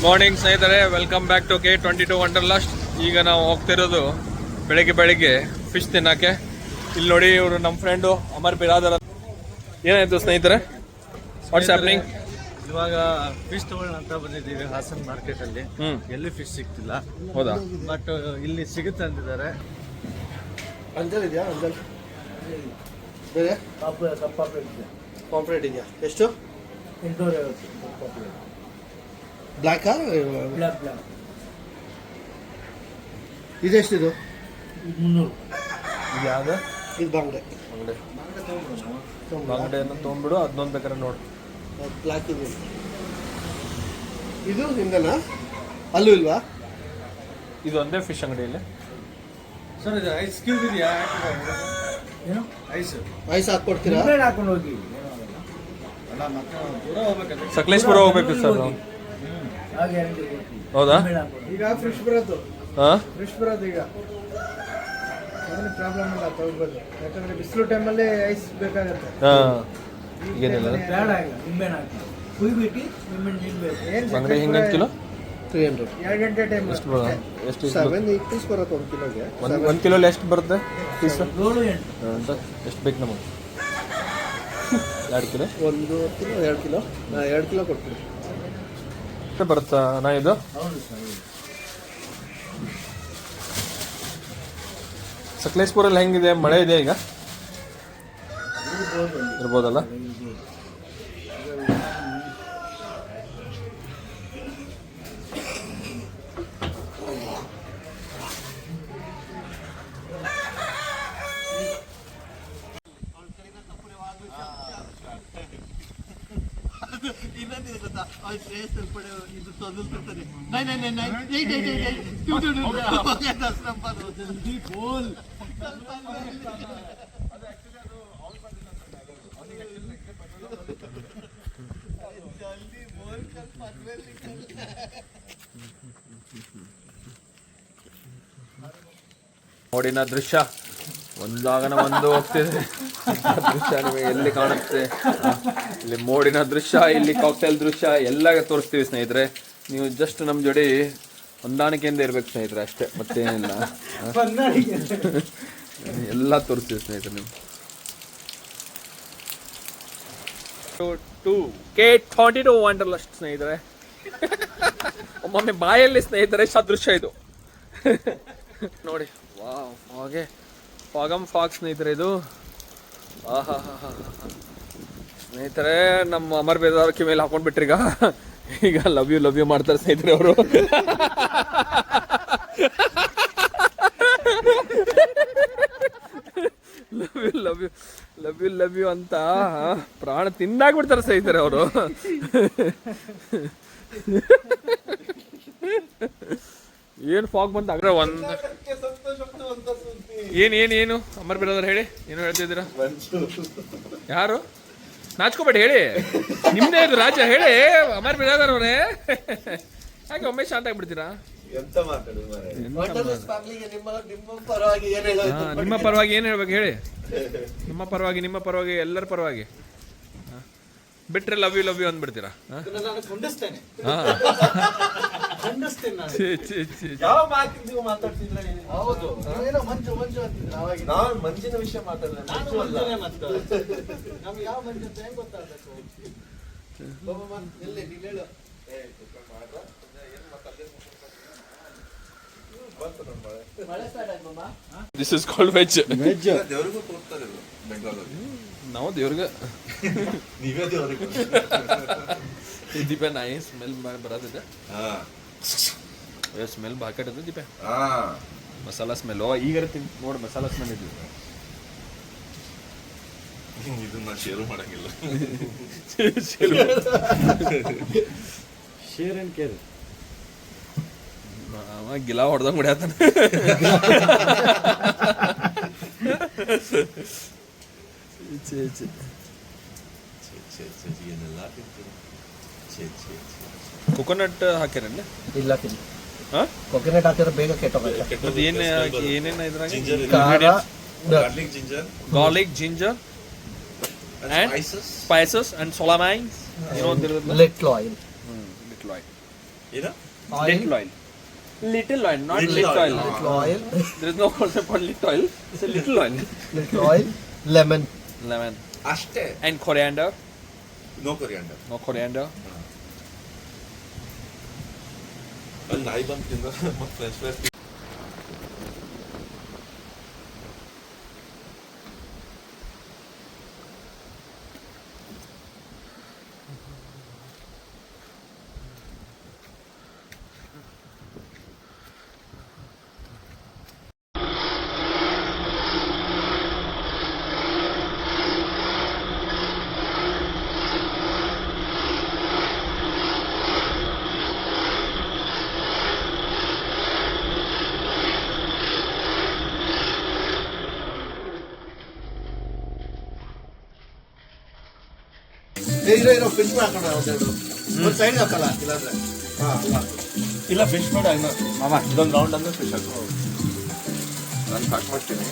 Morning ಸ್ನೇಹಿತರೆ, welcome back to K22 ವಂಡರ್ಲಾಸ್ಟ್. ಈಗ ನಾವು ಹೋಗ್ತಿರೋದು ಬೆಳಿಗ್ಗೆ ಫಿಶ್ ತಿನ್ನಕ್ಕೆ. ಇಲ್ಲಿ ನೋಡಿ, ಇವರು ನಮ್ಮ ಫ್ರೆಂಡು ಅಮರ್ ಬಿರಾದರ್. ಏನಾಯ್ತು ಸ್ನೇಹಿತರೆ, ವಾಟ್ಸ್ ಹ್ಯಾಪನಿಂಗ್? ಇವಾಗ ಫಿಶ್ ತಗೊಳ್ಳೋಣ ಅಂತ ಬಂದಿದ್ದೀವಿ ಹಾಸನ್ ಮಾರ್ಕೆಟ್ ಅಲ್ಲಿ. ಎಲ್ಲಿ ಫಿಶ್ ಸಿಗ್ತಿಲ್ಲ. ಹೌದಾ? ಬಟ್ ಇಲ್ಲಿ ಸಿಗುತ್ತೆ ಅಂತಿದ್ದಾರೆ. ಅಂಜಲ್ ಇದೆಯಾ? ಅಂಜಲ್ ಬೇರೆ ಪಾಂಪ್ಲೆಟ್ ಇದೆಯಾ? ಎಷ್ಟು? 850. ಬ್ಲ್ಯಾಕಾ? ಬ್ಲ್ಯಾಕ್ ಇದೆಷ್ಟಿದು? 300. ಇದು ಯಾವುದು? ಇದು ಬಾಂಗ್ಡೆ. ಬಾಂಗ್ಡೆಯನ್ನು ತೊಗೊಂಡ್ಬಿಡು, ಅದನ್ನೊಂದು ಬೇಕಾದ್ರೆ ನೋಡು. ಬ್ಲ್ಯಾಕ್ ಇದೆ. ಇದು ನಿಮ್ದನಾ? ಅಲ್ಲೂ ಇಲ್ವಾ? ಇದು ಒಂದೇ ಫಿಶ್ ಅಂಗಡಿಯಲ್ಲಿ. ಸರ್, ಇದು ಐಸ್ ಕ್ಯೂಬ್ ಇದೆಯಾ? ಏನು ಐಸ್ ಹಾಕ್ಕೊಡ್ತೀರಾ? ಹಾಕೊಂಡು ಹೋಗಿ. ಅಲ್ಲ, ಮತ್ತೆ ದೂರ ಹೋಗ್ಬೇಕಂದ್ರೆ ಸಕಲೇಶ್ಪುರ ಹೋಗ್ಬೇಕು ಸರ್ ನಾವು. ಹಾಗೆ ಹೌದಾ? ಈಗ ಫ್ರೆಶ್ ಬರೋದು. ಹಾಂ, ಫ್ರೆಶ್ ಬರೋದು ಈಗ. ಏನು ಪ್ರಾಬ್ಲಮ್ ಇಲ್ಲ, ತಗೋಬೋದು. ಯಾಕಂದ್ರೆ ಬಿಸಿಲು ಟೈಮಲ್ಲಿ ಐಸ್ ಬೇಕಾಗುತ್ತೆ. ಹಾಂ, ಈಗೇನಿಲ್ಲ. ಬೇಡ, ಇಲ್ಲ ನಿಂಬೆಹಣ್ಣು ಹಾಕಿ ಕುಯ್ಬಿಟ್ಟು ನಿಂಬೆಹಣ್ಣು ನಿಲ್ಬೇಕು. ಬಂಗಡೆ ಹಿಂಗೆ ಕಿಲೋ 300. 2 ಗಂಟೆ ಟೈಮ್. ಎಷ್ಟು ಬರೋದು? ಎಷ್ಟು 7 ಪೀಸ್ ಬರುತ್ತೆ 1 ಕಿಲೋಗೆ. ಒಂದು ಕಿಲೋಲಿ ಎಷ್ಟು ಬರುತ್ತೆ ಪೀಸ್? 7 ಅಂತ ಎಷ್ಟು ಬೇಕು ನಮಗೆ? 2 ಕಿಲೋ? 1 kilo 2 kilo? 2 ಕಿಲೋ ಕೊಡ್ತೀನಿ. ಬರುತ್ತಾ ನಾ ಇದು? ಹೌದು ಸರ್. ಸಕಲೇಶ್ಪುರಲ್ಲಿ ಹೆಂಗಿದೆ? ಮಳೆ ಇದೆ ಈಗ? ಇರ್ಬೋದಲ್ಲ? ನೋಡಿನ ದೃಶ್ಯ ಒಂದಾಗನ ಒಂದು ಹೋಗ್ತಿದೆ. ದೃಶ್ಯ ನಿಮಗೆ ಎಲ್ಲಿ ಕಾಣುತ್ತೆ? ಇಲ್ಲಿ ಮೋಡಿನ ದೃಶ್ಯ, ಇಲ್ಲಿ ಕಾಕ್ಟೈಲ್ ದೃಶ್ಯ ಎಲ್ಲ ತೋರಿಸ್ತೀವಿ ಸ್ನೇಹಿತರೆ. ನೀವು ಜಸ್ಟ್ ನಮ್ಮ ಜೋಡಿ ಹೊಂದಾಣಿಕೆಯಿಂದ ಇರ್ಬೇಕು ಸ್ನೇಹಿತರೆ, ಅಷ್ಟೇ, ಮತ್ತೇನಿಲ್ಲ. ಎಲ್ಲ ತೋರಿಸ್ತೀವಿ ಸ್ನೇಹಿತರೆ. ನೀವು K22 ವಂಡರ್ಲಾಸ್ಟ್ ಸ್ನೇಹಿತರೆ. ಒಮ್ಮೊಮ್ಮೆ ಬಾಯಲ್ಲಿ ಸ್ನೇಹಿತರೆ ಸದೃಶ್ಯ ಇದು. ನೋಡಿ, ವಾವ್, ಹಾಗೆ ಫಾಗ್ ಸ್ನೇಹಿತರೆ ಇದು. ಆಹಾ ಸ್ನೇಹಿತರೆ, ನಮ್ಮ ಅಮರ್ ಬೇದಾರಕ್ಕೆ ಮೇಲೆ ಹಾಕೊಂಡ್ಬಿಟ್ರೀಗ. ಈಗ ಲವ್ ಯು ಮಾಡ್ತಾರೆ ಸ್ನೇಹಿತರೆ ಅವರು. ಲವ್ ಯು ಅಂತ ಪ್ರಾಣ ತಿಂದಾಗ್ಬಿಡ್ತಾರೆ ಸ್ನೇಹಿತರೆ ಅವರು. ಏನು ಫಾಗ್ ಬಂತ ಆಗ್ರೆ ಒಂದು ಏನು ಅಮರ್ ಬಿರಾದರ್ ಹೇಳಿ, ಏನು ಹೇಳ್ತಿದ್ದೀರಾ? ಯಾರು? ನಾಚ್ಕೋಬೇಡಿ, ಹೇಳಿ. ನಿಮ್ದೇ ಇದು ರಾಜ್ಯ, ಹೇಳಿ. ಅಮರ್ ಬಿರಾದರ್ ಅವರೇ, ಹಾಗೆ ಒಮ್ಮೆ ಶಾಂತ ಆಗ್ಬಿಡ್ತೀರಾ? ನಿಮ್ಮ ಪರವಾಗಿ ಏನು ಹೇಳ್ಬೇಕು ಹೇಳಿ? ನಿಮ್ಮ ಪರವಾಗಿ ಎಲ್ಲರ ಪರವಾಗಿ ಬಿಟ್ರೆ ಲವ್ ಯು ಅಂದ್ಬಿಡ್ತೀರಾ? ಮಂಜಿನ ವಿಷಯ ಮಾತಾಡಿದ್ರೆ ದಿಸ್ ಇಸ್ ಕಾಲ್ಡ್ ವೆಜ್. ನಾವು ದೇವ್ರಿಗೆ ದೀಪ ನಾಯಿ ಸ್ಮೆಲ್ ಬರತ್ತಿದೆ. ಸ್ಮೆಲ್ ಬಾಕಟ್ಟಿದೆ ದೀಪ. ಮಸಾಲಾ ಸ್ಮೆಲ್ ಈಗ ನೋಡಿ, ಮಸಾಲಾ ಸ್ಮೆಲ್ ಇದ್ವಿ. ಇದನ್ನ ಶೇರು ಮಾಡಂಗಿಲ್ಲ. ಶೇರ್ ಅಂಡ್ ಕೇರ್ ಗಿಲಾ ಹೊಡೆದಂಗ ಮುಡಿಯತ್ತಾನ. ಕೊಕೊನಟ್ ಹಾಕ್ಯಾರಲ್ಲ? ಇಲ್ಲ, ಕೊಕೊನಟ್ ಹಾಕಿದ್ರೆ ಬೇಗ ಕೆಟ್ಟೋಗುತ್ತೆ. ಏನೇನು ಇದ್ರಾಗ? garlic, ginger, and spices and solamine. Little oil. Little oil. ಏನು Little oil. Little oil, not Little little oil. oil. Little oil, There is no concept called little oil. It's a little oil. little oil, lemon. Lemon. ಅಷ್ಟೇ. And coriander. No coriander. No coriander. ಅಲ್ಲಿ ನಾಯಿ ಬಂದು ತಿಂದ ಮತ್ತೆ fresh ಇರೋ fish ಹಾಕೋಣ ಒಂದೆರಡು ಒಂದು ಸೈಡ್ ಹಾಕಲ್ಲ ಇಲ್ಲಾಂದ್ರೆ ಇಲ್ಲ ಫಿಶ್ ಬೇಡ ಇನ್ನು ಮಾಮ ಇದೊಂದು ರೌಂಡ್ ಅಂದ್ರೆ ಫಿಶ್ ಹಾಕೋ ನಾನು ಕಟ್ ಮಾಡ್ತೀನಿ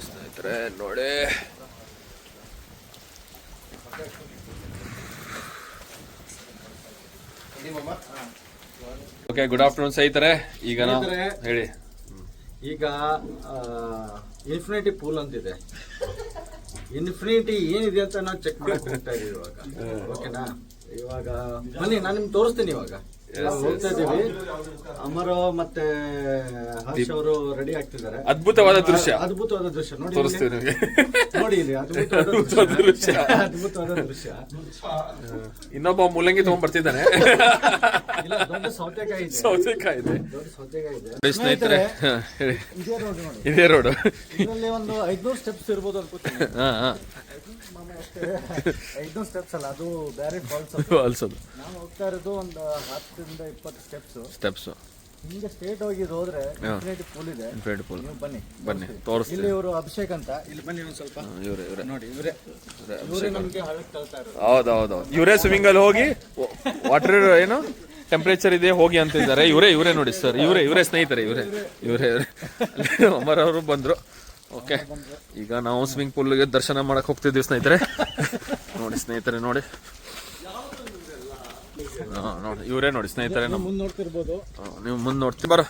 ಸ್ನೇಹಿತರೆ ನೋಡಿ, ಓಕೆ ಗುಡ್ ಆಫ್ಟರ್ನೂನ್ ಸ್ನೇಹಿತರೆ. ಈಗ ನಾವು ಹೇಳಿ, ಈಗ ಇನ್ಫಿನಿಟಿ ಪೂಲ್ ಅಂತಿದೆ. ಇನ್ಫಿನಿಟಿ ಏನಿದೆ ಅಂತ ನಾವು ಚೆಕ್ ಮಾಡಕ್ ಹೋಗ್ತಾ ಇದೀವಿ ಇವಾಗ. ಓಕೆನಾ? ಇವಾಗ ಬನ್ನಿ, ನಾನು ನಿಮ್ಗೆ ತೋರಿಸ್ತೀನಿ. ಇವಾಗ ಹೋಗ್ತಾ ಇದೀವಿ. ಅಮರ ಮತ್ತೆ ಹರ್ಷ್ ಅವರು ರೆಡಿ ಆಗ್ತಿದ್ದಾರೆ. ಅದ್ಭುತವಾದ ದೃಶ್ಯ, ಅದ್ಭುತವಾದ ದೃಶ್ಯ ನೋಡಿ, ತೋರಿಸ್ತೀವಿ ನಿಮಗೆ. ನೋಡಿ ಇಲ್ಲಿ ಅದ್ಭುತವಾದ ದೃಶ್ಯ, ಅದ್ಭುತವಾದ ದೃಶ್ಯ. ಇನ್ನೊಬ್ಬ ಮುಲ್ಲಂಗಿ ತಗೊಂಡ್ ಬರ್ತಿದ್ದಾನೆ. ಇಲ್ಲ, ದೊಡ್ಡ ಸೌತೆಕಾಯಿ ಇದೆ, ಸೌತೆಕಾಯಿ ಇದೆ. ದೊಡ್ಡ ಸೌತೆಕಾಯಿ ಇದೆ. ನೋಡಿ ಸ್ನೇಹಿತರೆ, ಹೇಳಿ, ಇದೇ ರೋಡ್ ನೋಡಿ, ಇದೇ ರೋಡ್. ಇದರಲ್ಲಿ ಒಂದು 500 ಸ್ಟೆಪ್ಸ್ ಇರ್ಬೋದು ಅನ್ಕೋತೀನಿ. 500 ಸ್ಟೆಪ್ಸ್ ಅಲ್ಲ, ಅದು ಬೇರೆ ಫಾಲ್ಸ್. ಅಲ್ಸೋದು ನಾವು ಹೋಗ್ತಾ ಇರೋದು ಒಂದು 10 ಇಂದ 20 ಸ್ಟೆಪ್ಸ್. ಹಿಂಗೆ ಸ್ಟ್ರೇಟ್ ಹೋಗಿ ಹೋದ್ರೆ ಇನ್ಫಿನಿಟಿ ಪೂಲ್ ಇದೆ. ಇನ್ಕ್ರೆಡಿಬಲ್. ನೀವು ಬನ್ನಿ ಬನ್ನಿ ತೋರಿಸ್ತೀನಿ. ಇಲ್ಲಿ ಇವರು ಅಭಿಷೇಕ್ ಅಂತ, ಇಲ್ಲಿ ಬನ್ನಿ ಒಂದು ಸ್ವಲ್ಪ ಇವ್ರೆ ನೋಡಿ. ಇವರೇ ನಮ್ಗೆ ಹಳಕ್ ತಳ್ತಾ ಇರೋದು. ಹೌದೌದು, ಇವರೇ ಸ್ವಿಮ್ಮಿಂಗ್ ಅಲ್ಲಿ ಹೋಗಿ ವಾಟರ್ ಏನು ಟೆಂಪರೇಚರ್ ಇದೆ ಹೋಗಿ ಅಂತಿದ್ದಾರೆ. ಇವರೇ ನೋಡಿ ಸರ್, ಇವರೇ ಸ್ನೇಹಿತರೆ, ಇವರೇ ಅಮರ್ ಅವರು ಬಂದ್ರು. ಓಕೆ, ಈಗ ನಾವು ಸ್ವಿಮ್ಮಿಂಗ್ ಪೂಲ್ಗೆ ದರ್ಶನ ಮಾಡಕ್ ಹೋಗ್ತಿದ್ದೀವಿ ಸ್ನೇಹಿತರೆ. ನೋಡಿ ಸ್ನೇಹಿತರೆ, ನೋಡಿ ನೋಡಿ, ಇವರೇ ನೋಡಿ ಸ್ನೇಹಿತರೆ. ಮುಂದೆ ನೋಡ್ತಿರ್ಬೋದು ನೀವು ಮುಂದೆ ನೋಡ್ತೀವಿ, ಬರೋ.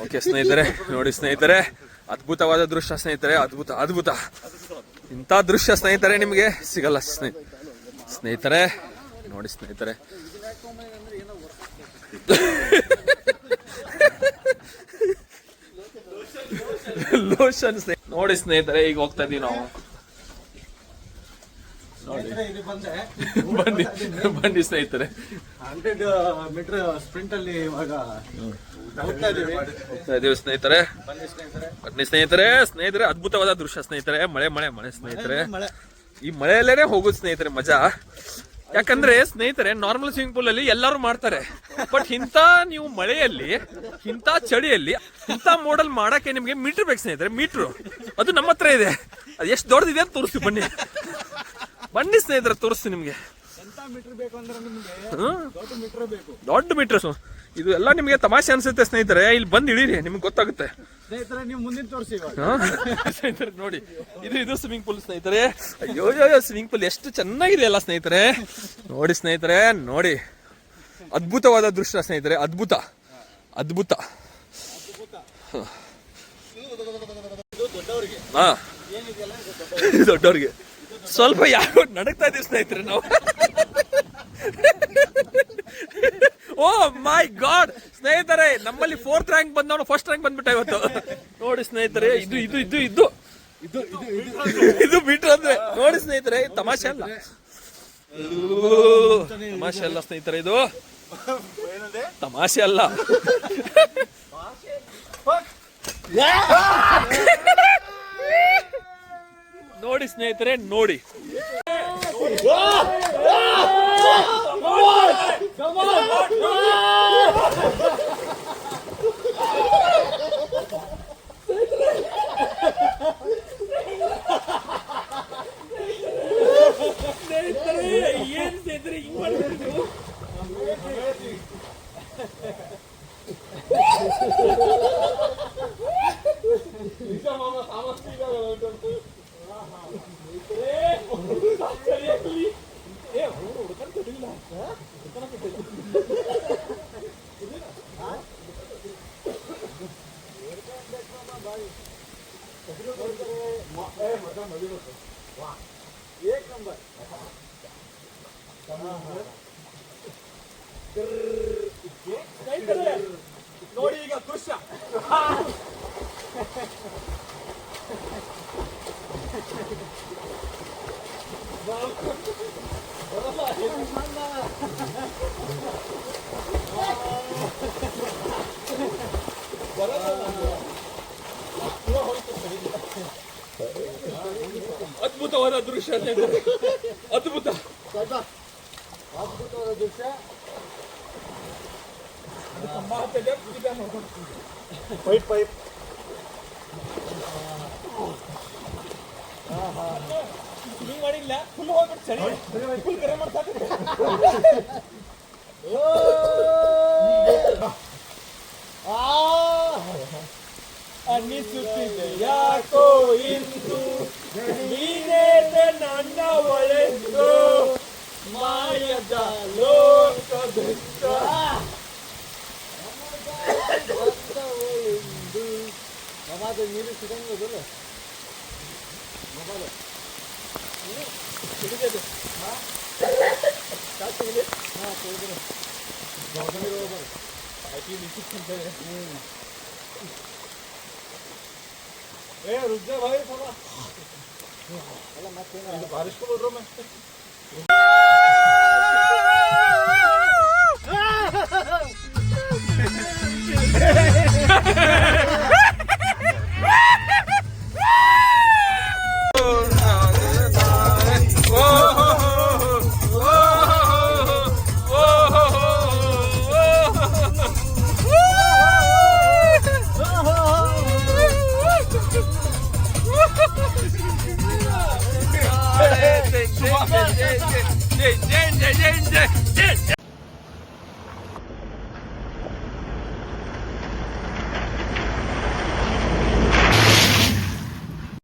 ಓಕೆ ಸ್ನೇಹಿತರೆ, ನೋಡಿ ಸ್ನೇಹಿತರೆ, ಅದ್ಭುತವಾದ ದೃಶ್ಯ ಸ್ನೇಹಿತರೆ, ಅದ್ಭುತ. ಇಂಥ ದೃಶ್ಯ ಸ್ನೇಹಿತರೆ ನಿಮಗೆ ಸಿಗಲ್ಲ ಸ್ನೇಹಿತರೆ. ನೋಡಿ ಸ್ನೇಹಿತರೆ, ಲೋಷನ್ ನೋಡಿ ಸ್ನೇಹಿತರೆ, ಈಗ ಹೋಗ್ತಾ ಇದೀವಿ ನಾವು. ಇಲ್ಲಿ ಬಂದೆ. ಬನ್ನಿ ಸ್ನೇಹಿತರೆ, 100 ಮೀಟರ್ ಸ್ಪ್ರಿಂಟ್ ಅಲ್ಲಿ ಇವಾಗ ಹೋಗ್ತಾ ಇದೀವಿ ಸ್ನೇಹಿತರೆ. ಬನ್ನಿ ಸ್ನೇಹಿತರೆ. ಸ್ನೇಹಿತರೆ, ಅದ್ಭುತವಾದ ದೃಶ್ಯ ಸ್ನೇಹಿತರೆ. ಮಳೆ ಸ್ನೇಹಿತರೆ. ಮಳೆ. ಈ ಮಳೆಯಲ್ಲೇನೆ ಹೋಗುದು ಸ್ನೇಹಿತರೆ ಮಜಾ. ಯಾಕಂದ್ರೆ ಸ್ನೇಹಿತರೆ, ನಾರ್ಮಲ್ ಸ್ವಿಮ್ಮಿಂಗ್ ಪೂಲ್ ಅಲ್ಲಿ ಎಲ್ಲರೂ ಮಾಡ್ತಾರೆ. ಬಟ್ ಇಂಥ ನೀವು ಮಳೆಯಲ್ಲಿ, ಇಂಥ ಚಳಿಯಲ್ಲಿ, ಇಂಥ ಮೋಡಲ್ ಮಾಡಕ್ಕೆ ನಿಮ್ಗೆ ಮೀಟರ್ ಬೇಕು ಸ್ನೇಹಿತರೆ. ಮೀಟ್ರು ಅದು ನಮ್ಮ ಹತ್ರ ಇದೆ. ಅದು ಎಷ್ಟು ದೊಡ್ಡದಿದೆ ಅಂತ ತೋರಿಸ್ತೀವಿ. ಬನ್ನಿ ಸ್ನೇಹಿತರೆ, ತೋರಿಸ್ತೀವಿ ನಿಮ್ಗೆ. ಎಂತ ಮೀಟರ್ ಬೇಕು ಅಂದ್ರೆ ನಿಮ್ಗೆ ದೊಡ್ಡ ಮೀಟರ್ ಬೇಕು. ದೊಡ್ಡ ಮೀಟರ್ಸ್ ಇದು ಎಲ್ಲ ನಿಮಗೆ ತಮಾಷೆ ಅನ್ಸುತ್ತೆ ಸ್ನೇಹಿತರೆ. ಇಲ್ಲಿ ಬಂದು ಇಳೀರಿ, ನಿಮ್ಗೆ ಗೊತ್ತಾಗುತ್ತೆ ಸ್ನೇಹಿತರೆ. ನೀವು ಮುಂದಿನ ತೋರಿಸಿ ಇವಾಗ. ಸ್ನೇಹಿತರೆ ನೋಡಿ, ಇದು ಸ್ವಿಮ್ಮಿಂಗ್ ಪೂಲ್ ಸ್ನೇಹಿತರೆ. ಅಯ್ಯೋ ಸ್ವಿಮ್ಮಿಂಗ್ ಪೂಲ್ ಎಷ್ಟು ಚೆನ್ನಾಗಿದೆ ಅಲ್ಲ ಸ್ನೇಹಿತರೆ. ನೋಡಿ ಸ್ನೇಹಿತರೆ, ನೋಡಿ, ಅದ್ಭುತವಾದ ದೃಶ್ಯ ಸ್ನೇಹಿತರೆ. ಅದ್ಭುತ. ಹಾ, ದೊಡ್ಡವ್ರಿಗೆ ಸ್ವಲ್ಪ ಯಾಕೋ ನಡಕ್ತಾ ಇದೀವಿ ಸ್ನೇಹಿತರೆ ನಾವು. ಓ ಮೈ ಗಾಡ್ ಸ್ನೇಹಿತರೆ, ನಮ್ಮಲ್ಲಿ 4th ರ್ಯಾಂಕ್ ಬಂದವನು ಫಸ್ಟ್ ರ್ಯಾಂಕ್ ಬಂದ್ಬಿಟ್ಟ ಇವತ್ತು. ನೋಡಿ ಸ್ನೇಹಿತರೆ, ಇದು ಮೀಟರ್ ಅಂದ್ರೆ ನೋಡಿ ಸ್ನೇಹಿತರೆ, ತಮಾಷೆ ಅಲ್ಲ ಸ್ನೇಹಿತರೆ, ಇದು ತಮಾಷೆ ಅಲ್ಲ. ಸ್ನೇಹಿತರೆ, ನೋಡಿ. ಏನ್ ಸ್ನೇಹಿತರೆ ಹಿಂಗ್ ಮಾಡ್ಬಿಟ್ಟು ನೋಡಿ ಈಗ ದೃಶ್ಯ. ಅದ್ಭುತವಾದ ದೃಶ್ಯ ಸ್ನೇಹಿತರೆ, ಅದ್ಭುತ. ಅದ್ಭುತವಾದ ದೃಶ್ಯ. ಪೈಪ್ ಹಿಂಗ್ ಮಾಡಿಲ್ಲ, ಫುಲ್ ಹೋಗ್ಬಿಟ್ಟು ಸರಿ, ಫುಲ್ ಕರೆ ಮಾಡ್ತಾರೆ. ಅನ್ನಿಸುತ್ತಿದೆ ಯಾಕೋ ಇಂದು ನೀನೇ ನನ್ನ ಒಳೆದು ಮಾಯದ ಲೋಕದುಷ್ಟ. ನೀರು ಸಿಗಂಗಿಲ್ಲ. रुक जा भाई थोड़ा. बारिश को बोल रहा हूँ मैं.